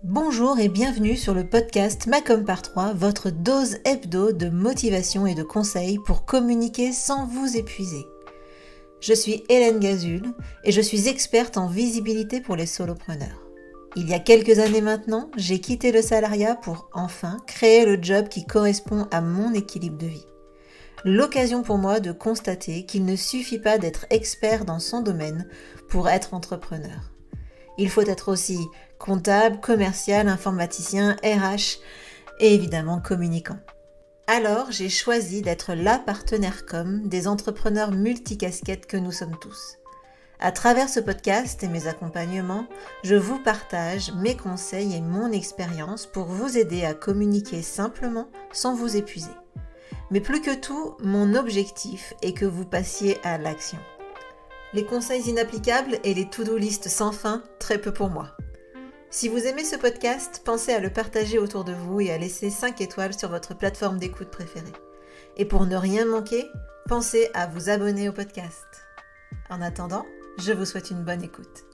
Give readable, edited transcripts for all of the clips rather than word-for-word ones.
Bonjour et bienvenue sur le podcast Macom par 3, votre dose hebdo de motivation et de conseils pour communiquer sans vous épuiser. Je suis Hélène Gazul et je suis experte en visibilité pour les solopreneurs. Il y a quelques années maintenant, j'ai quitté le salariat pour enfin créer le job qui correspond à mon équilibre de vie. L'occasion pour moi de constater qu'il ne suffit pas d'être expert dans son domaine pour être entrepreneur. Il faut être aussi comptable, commercial, informaticien, RH et évidemment communicant. Alors, j'ai choisi d'être la partenaire com des entrepreneurs multicasquettes que nous sommes tous. À travers ce podcast et mes accompagnements, je vous partage mes conseils et mon expérience pour vous aider à communiquer simplement sans vous épuiser. Mais plus que tout, mon objectif est que vous passiez à l'action. Les conseils inapplicables et les to-do list sans fin, très peu pour moi. Si vous aimez ce podcast, pensez à le partager autour de vous et à laisser 5 étoiles sur votre plateforme d'écoute préférée. Et pour ne rien manquer, pensez à vous abonner au podcast. En attendant, je vous souhaite une bonne écoute.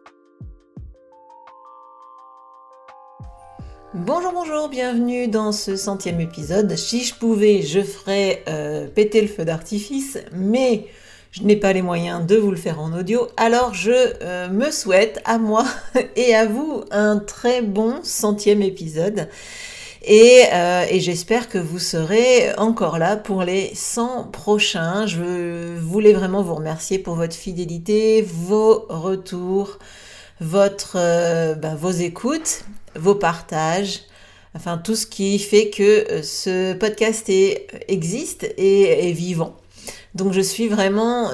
Bonjour, bienvenue dans ce 100e épisode. Si je pouvais, je ferais péter le feu d'artifice, mais je n'ai pas les moyens de vous le faire en audio, alors je me souhaite à moi et à vous un très bon 100e épisode. Et j'espère que vous serez encore là pour les 100 prochains. Je voulais vraiment vous remercier pour votre fidélité, vos retours, vos écoutes, vos partages, enfin tout ce qui fait que ce podcast existe et est vivant. Donc je suis vraiment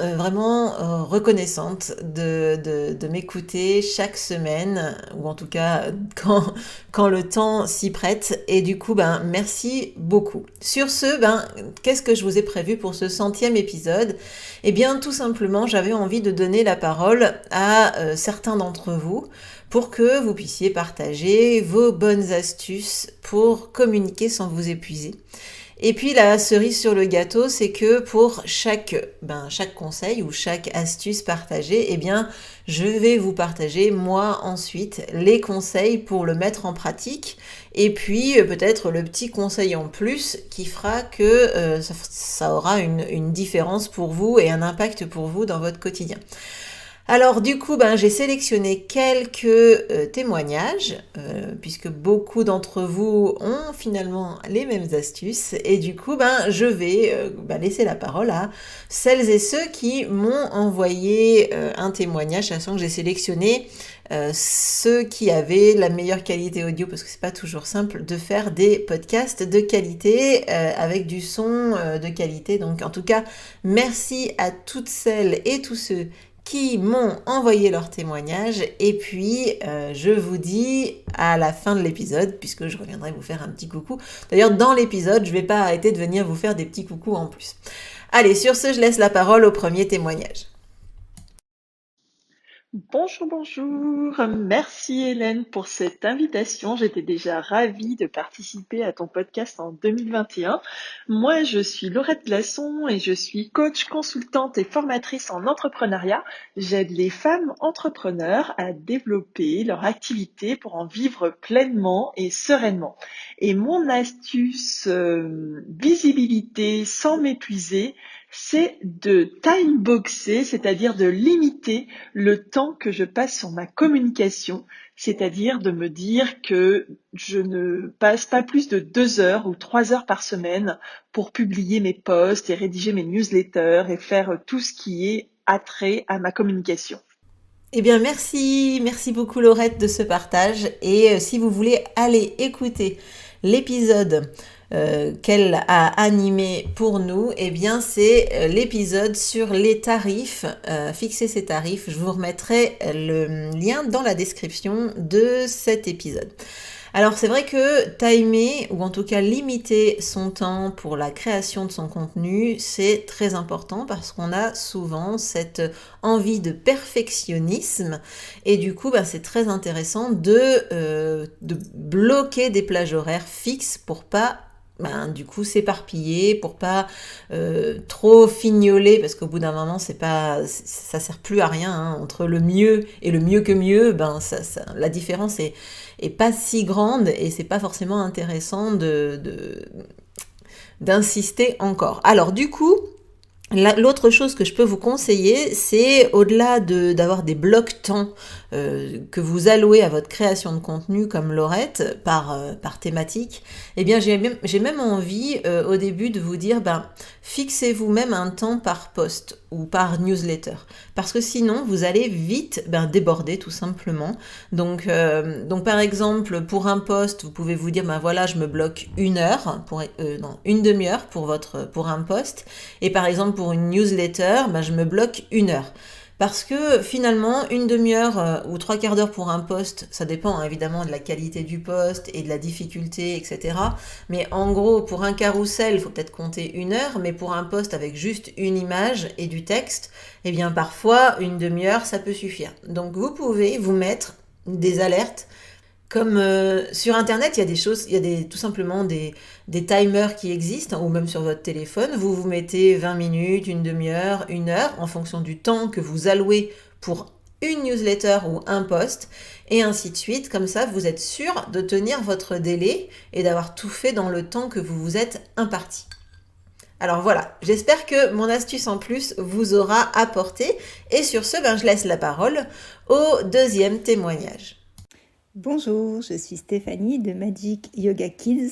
reconnaissante de m'écouter chaque semaine, ou en tout cas quand le temps s'y prête. Et du coup, merci beaucoup. Sur ce, qu'est-ce que je vous ai prévu pour ce 100e épisode ? Eh bien, tout simplement, j'avais envie de donner la parole à certains d'entre vous pour que vous puissiez partager vos bonnes astuces pour communiquer sans vous épuiser. Et puis la cerise sur le gâteau, c'est que pour chaque conseil ou chaque astuce partagée, eh bien, je vais vous partager moi ensuite les conseils pour le mettre en pratique. Et puis peut-être le petit conseil en plus qui fera que ça aura une différence pour vous et un impact pour vous dans votre quotidien. Alors du coup, j'ai sélectionné quelques témoignages, puisque beaucoup d'entre vous ont finalement les mêmes astuces, et du coup, je vais laisser la parole à celles et ceux qui m'ont envoyé un témoignage, sachant que j'ai sélectionné ceux qui avaient la meilleure qualité audio, parce que c'est pas toujours simple de faire des podcasts de qualité avec du son de qualité. Donc en tout cas, merci à toutes celles et tous ceux qui m'ont envoyé leur témoignage, et puis je vous dis à la fin de l'épisode, puisque je reviendrai vous faire un petit coucou. D'ailleurs, dans l'épisode, je vais pas arrêter de venir vous faire des petits coucous en plus. Allez, sur ce, je laisse la parole au premier témoignage. Bonjour. Merci Hélène pour cette invitation. J'étais déjà ravie de participer à ton podcast en 2021. Moi, je suis Laurette Glaçon et je suis coach, consultante et formatrice en entrepreneuriat. J'aide les femmes entrepreneurs à développer leur activité pour en vivre pleinement et sereinement. Et mon astuce visibilité sans m'épuiser, c'est de timeboxer, c'est-à-dire de limiter le temps que je passe sur ma communication, c'est-à-dire de me dire que je ne passe pas plus de 2 heures ou 3 heures par semaine pour publier mes posts et rédiger mes newsletters et faire tout ce qui est attrait à ma communication. Eh bien, merci beaucoup Laurette de ce partage. Et si vous voulez aller écouter l'épisode qu'elle a animé pour nous, eh bien c'est l'épisode sur les tarifs, fixer ses tarifs. Je vous remettrai le lien dans la description de cet épisode. Alors c'est vrai que timer, ou en tout cas limiter son temps pour la création de son contenu, c'est très important parce qu'on a souvent cette envie de perfectionnisme, et du coup c'est très intéressant de bloquer des plages horaires fixes pour pas du coup s'éparpiller, pour pas trop fignoler, parce qu'au bout d'un moment ça sert plus à rien, hein. Entre le mieux et le mieux que mieux, la différence est pas si grande et c'est pas forcément intéressant d'insister encore. Alors du coup, l'autre chose que je peux vous conseiller, c'est au-delà d'avoir des blocs temps que vous allouez à votre création de contenu comme Laurette par thématique, eh bien j'ai même envie au début de vous dire, fixez-vous même un temps par post ou par newsletter, parce que sinon vous allez vite déborder tout simplement. Donc par exemple pour un post, vous pouvez vous dire voilà, je me bloque une demi-heure pour un post, et par exemple pour une newsletter, je me bloque 1 heure. Parce que finalement, une demi-heure ou 3/4 d'heure pour un post, ça dépend évidemment de la qualité du post et de la difficulté, etc. Mais en gros, pour un carrousel, il faut peut-être compter 1 heure, mais pour un post avec juste une image et du texte, eh bien parfois, une demi-heure, ça peut suffire. Donc vous pouvez vous mettre des alertes. Comme sur Internet, il y a tout simplement des timers qui existent, ou même sur votre téléphone. Vous mettez 20 minutes, une demi-heure, 1 heure, en fonction du temps que vous allouez pour une newsletter ou un post, et ainsi de suite. Comme ça, vous êtes sûr de tenir votre délai et d'avoir tout fait dans le temps que vous vous êtes imparti. Alors voilà, j'espère que mon astuce en plus vous aura apporté. Et sur ce, je laisse la parole au deuxième témoignage. Bonjour, je suis Stéphanie de Magic Yoga Kids.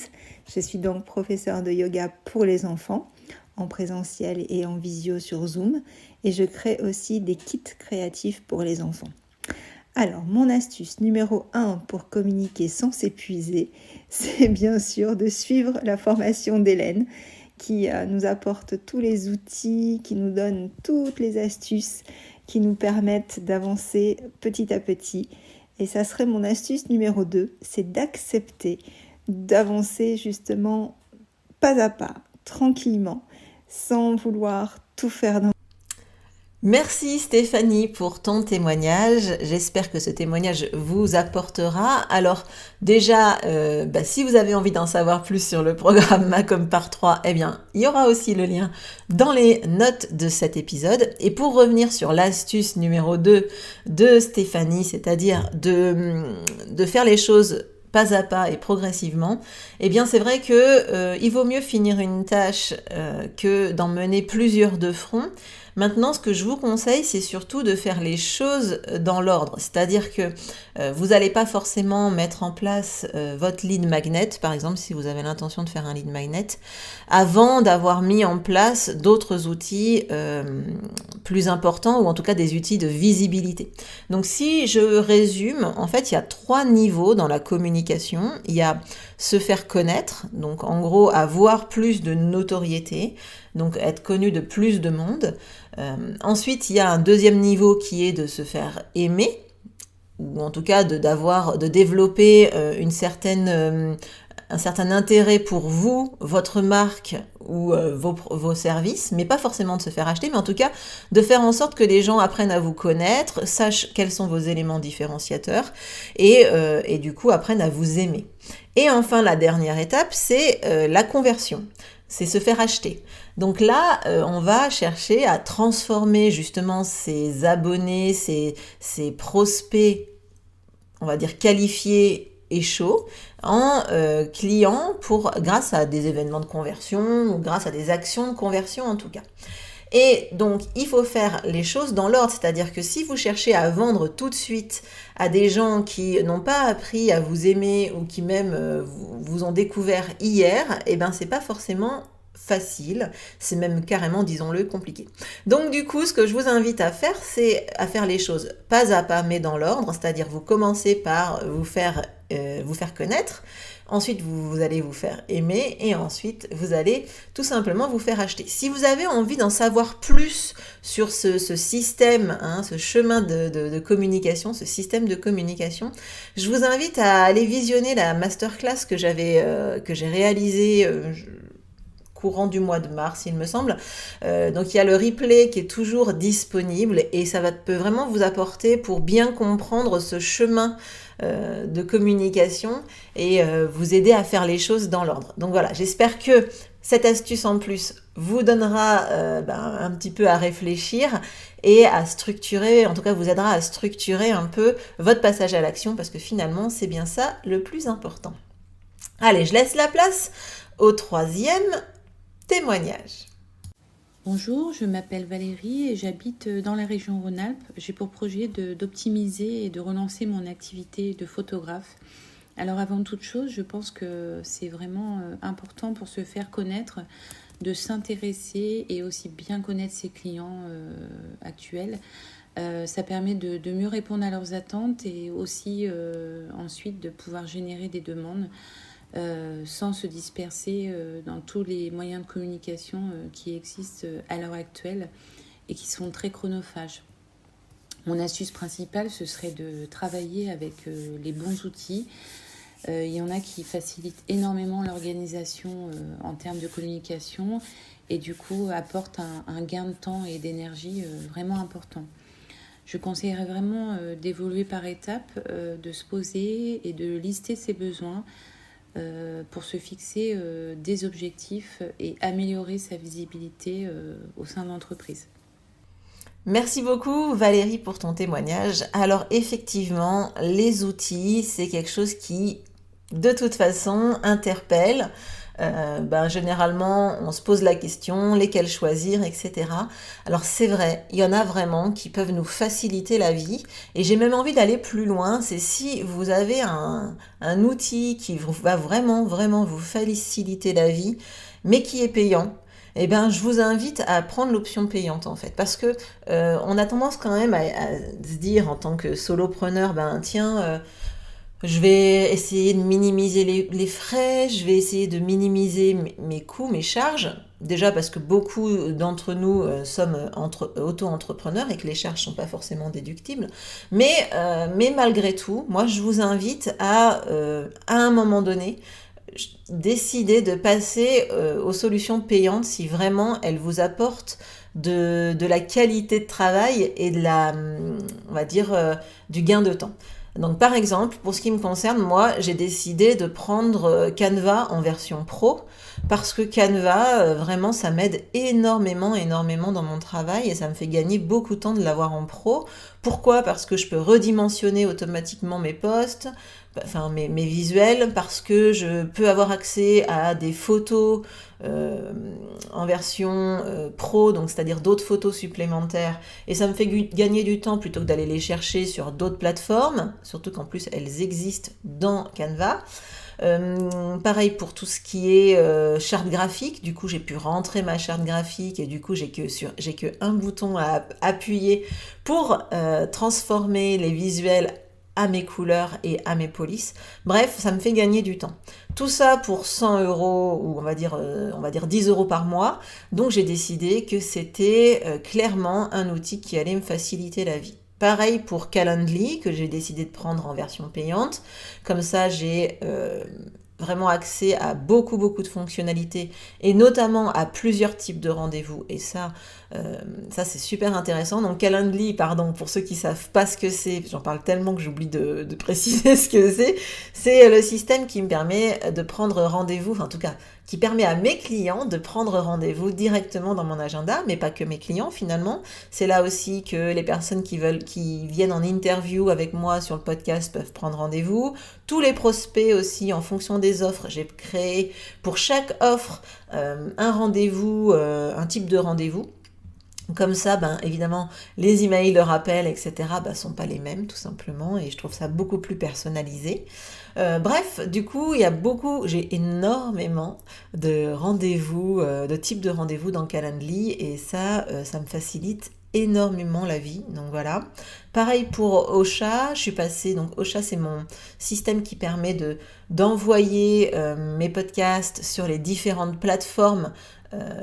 Je suis donc professeure de yoga pour les enfants, en présentiel et en visio sur Zoom. Et je crée aussi des kits créatifs pour les enfants. Alors, mon astuce numéro 1 pour communiquer sans s'épuiser, c'est bien sûr de suivre la formation d'Hélène, qui nous apporte tous les outils, qui nous donne toutes les astuces, qui nous permettent d'avancer petit à petit. Et ça serait mon astuce numéro 2, c'est d'accepter d'avancer justement pas à pas, tranquillement, sans vouloir tout faire d'un. Merci Stéphanie pour ton témoignage. J'espère que ce témoignage vous apportera. Alors déjà, si vous avez envie d'en savoir plus sur le programme Macom par 3, eh bien, il y aura aussi le lien dans les notes de cet épisode. Et pour revenir sur l'astuce numéro 2 de Stéphanie, c'est-à-dire de faire les choses pas à pas et progressivement, eh bien c'est vrai que il vaut mieux finir une tâche que d'en mener plusieurs de front. Maintenant, ce que je vous conseille, c'est surtout de faire les choses dans l'ordre. C'est-à-dire que vous n'allez pas forcément mettre en place votre lead magnet, par exemple, si vous avez l'intention de faire un lead magnet, avant d'avoir mis en place d'autres outils plus importants, ou en tout cas des outils de visibilité. Donc si je résume, en fait, il y a 3 niveaux dans la communication. Il y a se faire connaître, donc en gros avoir plus de notoriété, donc être connu de plus de monde. Ensuite, il y a un deuxième niveau qui est de se faire aimer, ou en tout cas de développer un certain intérêt pour vous, votre marque ou vos services, mais pas forcément de se faire acheter, mais en tout cas de faire en sorte que les gens apprennent à vous connaître, sachent quels sont vos éléments différenciateurs et du coup apprennent à vous aimer. Et enfin, la dernière étape, c'est la conversion. C'est se faire acheter. Donc là, on va chercher à transformer justement ces abonnés, ces prospects, on va dire qualifiés et chauds, en clients grâce à des événements de conversion ou grâce à des actions de conversion en tout cas. Et donc, il faut faire les choses dans l'ordre, c'est-à-dire que si vous cherchez à vendre tout de suite à des gens qui n'ont pas appris à vous aimer ou qui même vous ont découvert hier, eh ben c'est pas forcément facile, c'est même carrément, disons-le, compliqué. Donc du coup, ce que je vous invite à faire, c'est à faire les choses pas à pas, mais dans l'ordre, c'est-à-dire vous commencez par vous faire connaître. Ensuite, vous allez vous faire aimer et ensuite, vous allez tout simplement vous faire acheter. Si vous avez envie d'en savoir plus sur ce système, ce chemin de communication, ce système de communication, je vous invite à aller visionner la masterclass que j'ai réalisée courant du mois de mars, il me semble. Donc il y a le replay qui est toujours disponible et ça peut vraiment vous apporter pour bien comprendre ce chemin de communication et vous aider à faire les choses dans l'ordre. Donc voilà, j'espère que cette astuce en plus vous donnera un petit peu à réfléchir et à structurer, en tout cas vous aidera à structurer un peu votre passage à l'action parce que finalement c'est bien ça le plus important. Allez, je laisse la place au 3e témoignage. Bonjour, je m'appelle Valérie et j'habite dans la région Rhône-Alpes. J'ai pour projet d'optimiser et de relancer mon activité de photographe. Alors avant toute chose, je pense que c'est vraiment important pour se faire connaître, de s'intéresser et aussi bien connaître ses clients actuels. Ça permet de mieux répondre à leurs attentes et aussi ensuite de pouvoir générer des demandes sans se disperser dans tous les moyens de communication qui existent à l'heure actuelle et qui sont très chronophages. Mon astuce principale, ce serait de travailler avec les bons outils. Il y en a qui facilitent énormément l'organisation en termes de communication et du coup apportent un gain de temps et d'énergie vraiment important. Je conseillerais vraiment d'évoluer par étapes, de se poser et de lister ses besoins pour se fixer des objectifs et améliorer sa visibilité au sein de l'entreprise. Merci beaucoup Valérie pour ton témoignage. Alors effectivement, les outils, c'est quelque chose qui, de toute façon, interpelle. Généralement, on se pose la question, lesquels choisir, etc. Alors c'est vrai, il y en a vraiment qui peuvent nous faciliter la vie. Et j'ai même envie d'aller plus loin, c'est si vous avez un outil qui va vraiment vous faciliter la vie, mais qui est payant. Eh bien, je vous invite à prendre l'option payante en fait, parce que on a tendance quand même à se dire en tant que solopreneur, je vais essayer de minimiser les frais, je vais essayer de minimiser mes coûts, mes charges. Déjà parce que beaucoup d'entre nous sommes auto-entrepreneurs et que les charges ne sont pas forcément déductibles. Mais malgré tout, moi je vous invite à un moment donné, décider de passer aux solutions payantes si vraiment elles vous apportent de la qualité de travail et du gain de temps. Donc par exemple, pour ce qui me concerne, moi j'ai décidé de prendre Canva en version pro parce que Canva, vraiment ça m'aide énormément dans mon travail et ça me fait gagner beaucoup de temps de l'avoir en pro. Pourquoi ? Parce que je peux redimensionner automatiquement mes posts, mes visuels, parce que je peux avoir accès à des photos en version pro, donc c'est-à-dire d'autres photos supplémentaires, et ça me fait gagner du temps plutôt que d'aller les chercher sur d'autres plateformes, surtout qu'en plus elles existent dans Canva. Pareil pour tout ce qui est charte graphique, du coup j'ai pu rentrer ma charte graphique et du coup j'ai que un bouton à appuyer pour transformer les visuels à mes couleurs et à mes polices. Bref, ça me fait gagner du temps. Tout ça pour 100 € ou on va dire 10 € par mois. Donc j'ai décidé que c'était clairement un outil qui allait me faciliter la vie. Pareil pour Calendly, que j'ai décidé de prendre en version payante. Comme ça, j'ai vraiment accès à beaucoup de fonctionnalités et notamment à plusieurs types de rendez-vous. Et ça c'est super intéressant. Donc Calendly, pour ceux qui savent pas ce que c'est, j'en parle tellement que j'oublie de préciser ce que c'est le système qui me permet de prendre rendez-vous, en tout cas, qui permet à mes clients de prendre rendez-vous directement dans mon agenda, mais pas que mes clients finalement. C'est là aussi que les personnes qui viennent en interview avec moi sur le podcast peuvent prendre rendez-vous. Tous les prospects aussi, en fonction des offres, j'ai créé pour chaque offre un rendez-vous, un type de rendez-vous. Comme ça, évidemment, les emails de rappel, etc., sont pas les mêmes, tout simplement, et je trouve ça beaucoup plus personnalisé. Bref, du coup, j'ai énormément de rendez-vous, de types de rendez-vous dans Calendly, et ça me facilite énormément la vie, donc voilà. Pareil pour Ocha, je suis passée, donc Ocha c'est mon système qui permet d'envoyer mes podcasts sur les différentes plateformes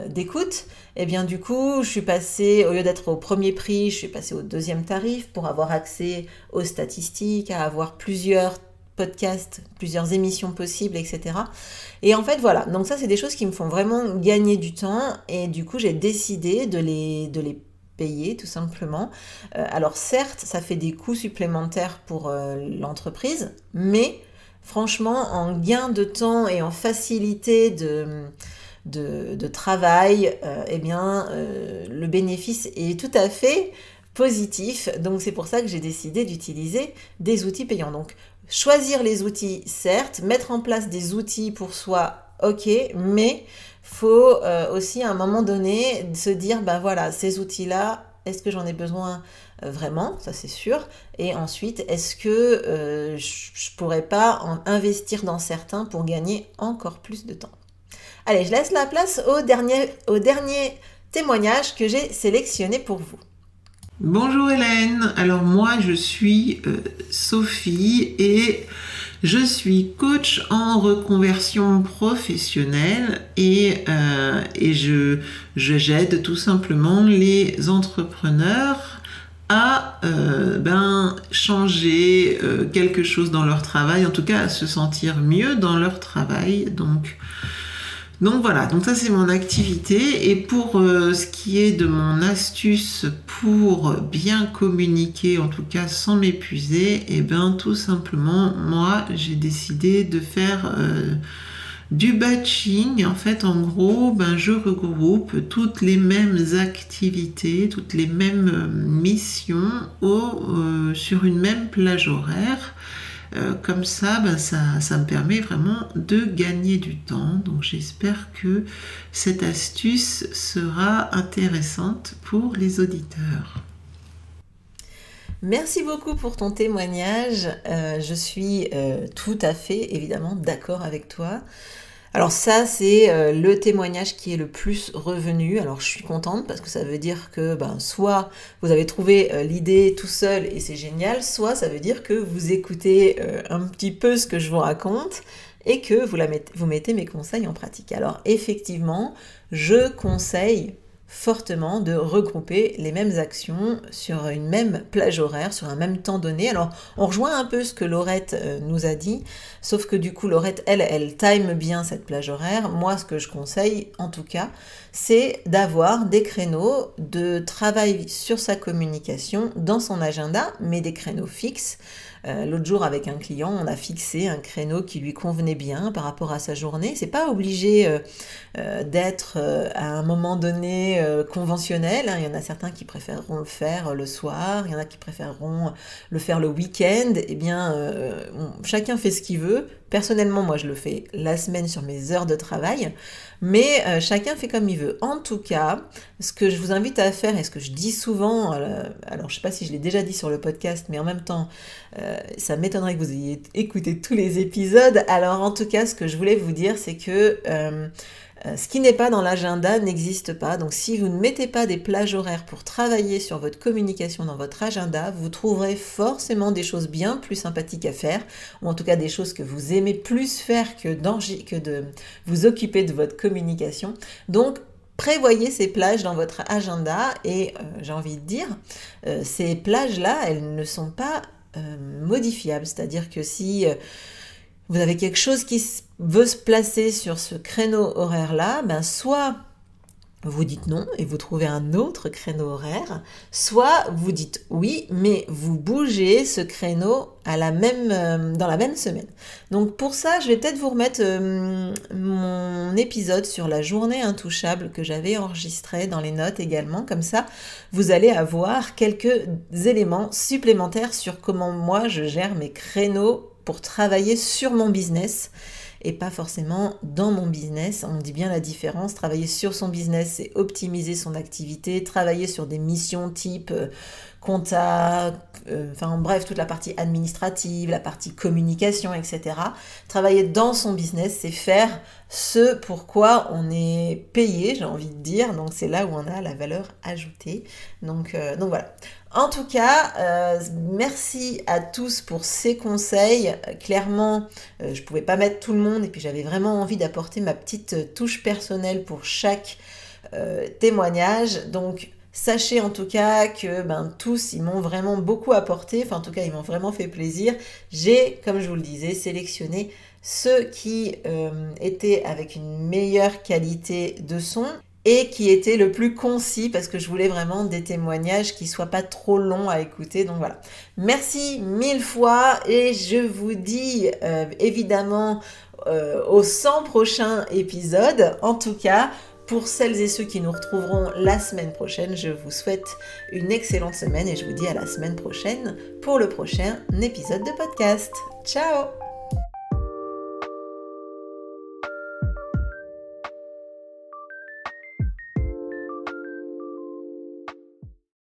d'écoute. Et bien du coup, je suis passée, au lieu d'être au premier prix, je suis passée au 2e tarif pour avoir accès aux statistiques, à avoir plusieurs podcasts, plusieurs émissions possibles, etc. Et en fait, voilà. Donc ça, c'est des choses qui me font vraiment gagner du temps. Et du coup, j'ai décidé de les payer, tout simplement. Alors certes, ça fait des coûts supplémentaires pour l'entreprise, mais franchement, en gain de temps et en facilité de travail, le bénéfice est tout à fait positif. Donc c'est pour ça que j'ai décidé d'utiliser des outils payants. Donc choisir les outils, certes, mettre en place des outils pour soi, ok, mais faut aussi à un moment donné se dire, voilà, ces outils-là, est-ce que j'en ai besoin vraiment, ça c'est sûr, et ensuite, est-ce que je pourrais pas investir dans certains pour gagner encore plus de temps. Allez, je laisse la place au dernier témoignage que j'ai sélectionné pour vous. Bonjour Hélène, alors moi je suis Sophie et je suis coach en reconversion professionnelle et j'aide tout simplement les entrepreneurs à changer quelque chose dans leur travail, en tout cas à se sentir mieux dans leur travail. Donc voilà, donc ça c'est mon activité. Et pour ce qui est de mon astuce pour bien communiquer, en tout cas sans m'épuiser, tout simplement, moi j'ai décidé de faire du batching. En fait, en gros, je regroupe toutes les mêmes activités, toutes les mêmes missions sur une même plage horaire. Comme ça, ça me permet vraiment de gagner du temps. Donc j'espère que cette astuce sera intéressante pour les auditeurs. Merci beaucoup pour ton témoignage. Je suis tout à fait, évidemment, d'accord avec toi. Alors ça, c'est le témoignage qui est le plus revenu. Alors je suis contente parce que ça veut dire que soit vous avez trouvé l'idée tout seul et c'est génial, soit ça veut dire que vous écoutez un petit peu ce que je vous raconte et que vous mettez mes conseils en pratique. Alors effectivement, je conseille fortement de regrouper les mêmes actions sur une même plage horaire, sur un même temps donné. Alors, on rejoint un peu ce que Laurette nous a dit, sauf que du coup, Laurette, elle time bien cette plage horaire. Moi, ce que je conseille, en tout cas, c'est d'avoir des créneaux de travail sur sa communication dans son agenda, mais des créneaux fixes. L'autre jour, avec un client, on a fixé un créneau qui lui convenait bien par rapport à sa journée. C'est pas obligé d'être à un moment donné conventionnel. Il y en a certains qui préféreront le faire le soir, il y en a qui préféreront le faire le week-end. Chacun fait ce qu'il veut. Personnellement, moi, je le fais la semaine sur mes heures de travail, mais chacun fait comme il veut. En tout cas, ce que je vous invite à faire et ce que je dis souvent, alors je sais pas si je l'ai déjà dit sur le podcast, mais en même temps, ça m'étonnerait que vous ayez écouté tous les épisodes. Alors en tout cas, ce que je voulais vous dire, c'est que ce qui n'est pas dans l'agenda n'existe pas. Donc si vous ne mettez pas des plages horaires pour travailler sur votre communication dans votre agenda, vous trouverez forcément des choses bien plus sympathiques à faire, ou en tout cas des choses que vous aimez plus faire que de vous occuper de votre communication. Donc prévoyez ces plages dans votre agenda et j'ai envie de dire, ces plages-là, elles ne sont pas modifiables. C'est-à-dire que si vous avez quelque chose qui veut se placer sur ce créneau horaire-là, soit vous dites non et vous trouvez un autre créneau horaire, soit vous dites oui, mais vous bougez ce créneau dans la même semaine. Donc pour ça, je vais peut-être vous remettre mon épisode sur la journée intouchable que j'avais enregistré dans les notes également. Comme ça, vous allez avoir quelques éléments supplémentaires sur comment moi je gère mes créneaux pour travailler sur mon business et pas forcément dans mon business. On dit bien la différence. Travailler sur son business, c'est optimiser son activité, travailler sur des missions type compta, bref, toute la partie administrative, la partie communication, etc. Travailler dans son business, c'est faire ce pourquoi on est payé, j'ai envie de dire. Donc c'est là où on a la valeur ajoutée. Donc voilà. En tout cas, merci à tous pour ces conseils. Clairement, je pouvais pas mettre tout le monde et puis j'avais vraiment envie d'apporter ma petite touche personnelle pour chaque témoignage. Donc Sachez en tout cas que tous, ils m'ont vraiment beaucoup apporté, enfin en tout cas, ils m'ont vraiment fait plaisir. J'ai, comme je vous le disais, sélectionné ceux qui étaient avec une meilleure qualité de son et qui étaient le plus concis parce que je voulais vraiment des témoignages qui soient pas trop longs à écouter. Donc voilà. Merci 1000 fois et je vous dis évidemment aux 100 prochains épisodes. En tout cas, pour celles et ceux qui nous retrouveront la semaine prochaine, je vous souhaite une excellente semaine et je vous dis à la semaine prochaine pour le prochain épisode de podcast. Ciao!